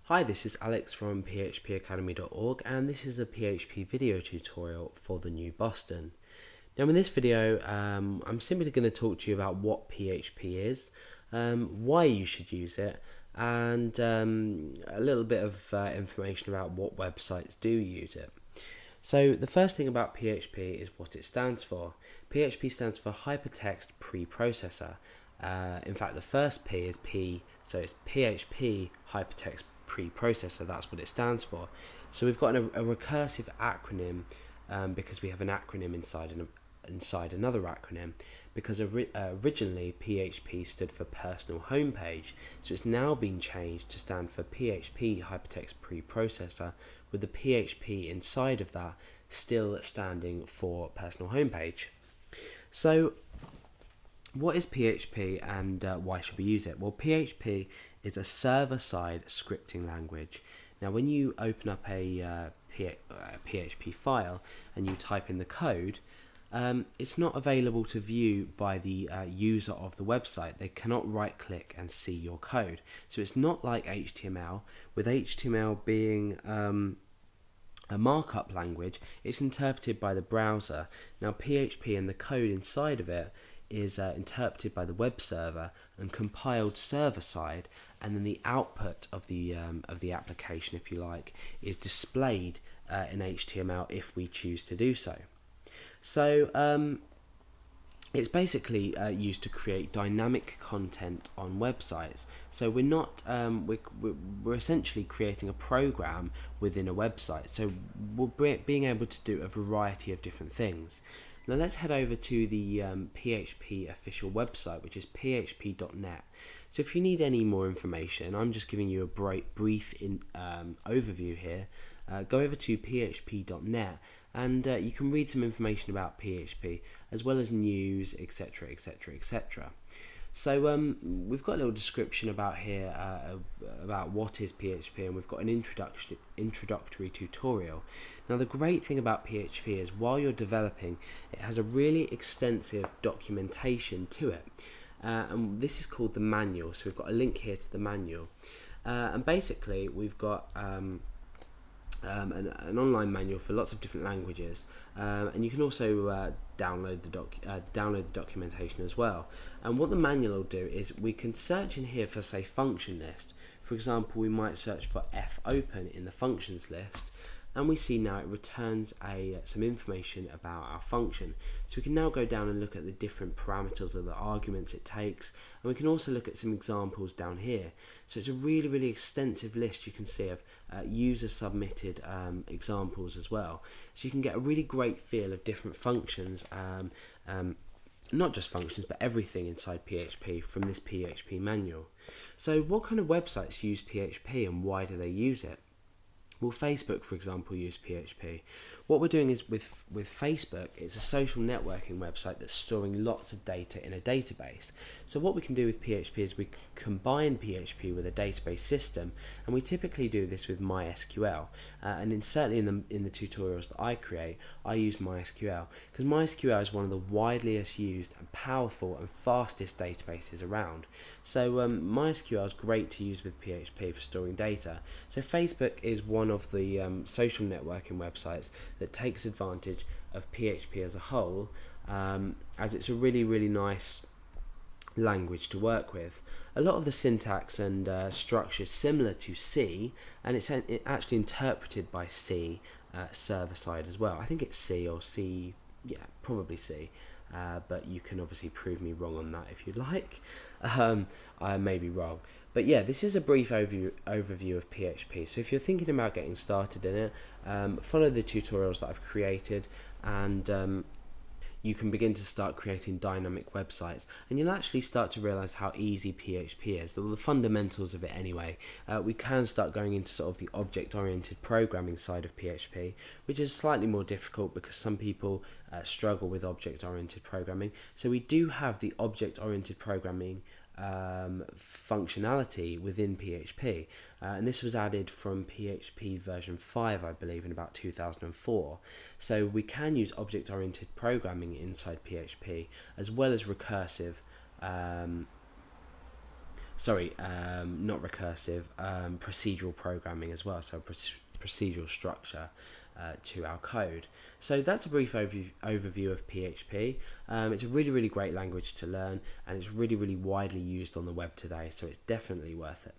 Hi, this is Alex from phpacademy.org and this is a PHP video tutorial for the new Boston. Now in this video I'm simply going to talk to you about what PHP is, why you should use it, and a little bit of information about what websites do use it. So the first thing about PHP is what it stands for. PHP stands for Hypertext Preprocessor. In fact, the first P is P, so it's PHP Hypertext Preprocessor. That's what it stands for. So we've got a recursive acronym because we have an acronym inside another acronym. Because originally PHP stood for Personal Homepage, so it's now been changed to stand for PHP Hypertext Preprocessor, with the PHP inside of that still standing for Personal Homepage. So what is PHP and why should we use it? Well, PHP is a server-side scripting language. Now when you open up a PHP file and you type in the code, it's not available to view by the user of the website. They cannot right click and see your code. So it's not like HTML. With HTML being a markup language, it's interpreted by the browser. Now PHP and the code inside of it is interpreted by the web server and compiled server side, and then the output of the application, if you like, is displayed in HTML if we choose to do so. So it's basically used to create dynamic content on websites. So we're not we're essentially creating a program within a website. So we're being able to do a variety of different things. Now let's head over to the PHP official website, which is php.net. So if you need any more information, I'm just giving you a brief overview here. Go over to php.net and you can read some information about PHP as well as news, etc, etc, etc. So we've got a little description about here about what is PHP, and we've got an introductory tutorial. Now the great thing about PHP is while you're developing, it has a really extensive documentation to it, and this is called the manual. So we've got a link here to the manual, and basically we've got an online manual for lots of different languages, and you can also download the documentation as well. And what the manual will do is we can search in here for, say, function list. For example, we might search for fopen in the functions list, and we see now it returns some information about our function. So we can now go down and look at the different parameters or the arguments it takes, and we can also look at some examples down here. So it's a really extensive list, you can see, of user submitted examples as well. So you can get a really great feel of different functions, not just functions but everything inside PHP from this PHP manual. So what kind of websites use PHP and why do they use it? Well, Facebook, for example, use PHP. What we're doing is with Facebook, it's a social networking website that's storing lots of data in a database. So what we can do with PHP is we can combine PHP with a database system, and we typically do this with MySQL. And certainly in the tutorials that I create, I use MySQL because MySQL is one of the wideliest used and powerful and fastest databases around. So MySQL is great to use with PHP for storing data. So Facebook is one of the social networking websites that takes advantage of PHP as a whole, as it's a really nice language to work with. A lot of the syntax and structure is similar to C, and it's actually interpreted by C server side as well. I think it's C or C, yeah, probably C. But you can obviously prove me wrong on that if you'd like. I may be wrong. But yeah, this is a brief overview of PHP. So if you're thinking about getting started in it, follow the tutorials that I've created, and you can begin to start creating dynamic websites, and you'll actually start to realize how easy PHP is, the fundamentals of it anyway. We can start going into sort of the object-oriented programming side of PHP, which is slightly more difficult because some people struggle with object-oriented programming. So we do have the object-oriented programming functionality within PHP, and this was added from PHP version 5, I believe, in about 2004. So we can use object-oriented programming inside PHP as well as recursive not recursive, procedural programming as well, so procedural structure to our code. So that's a brief overview of PHP. It's a really great language to learn, and it's really widely used on the web today, so it's definitely worth it.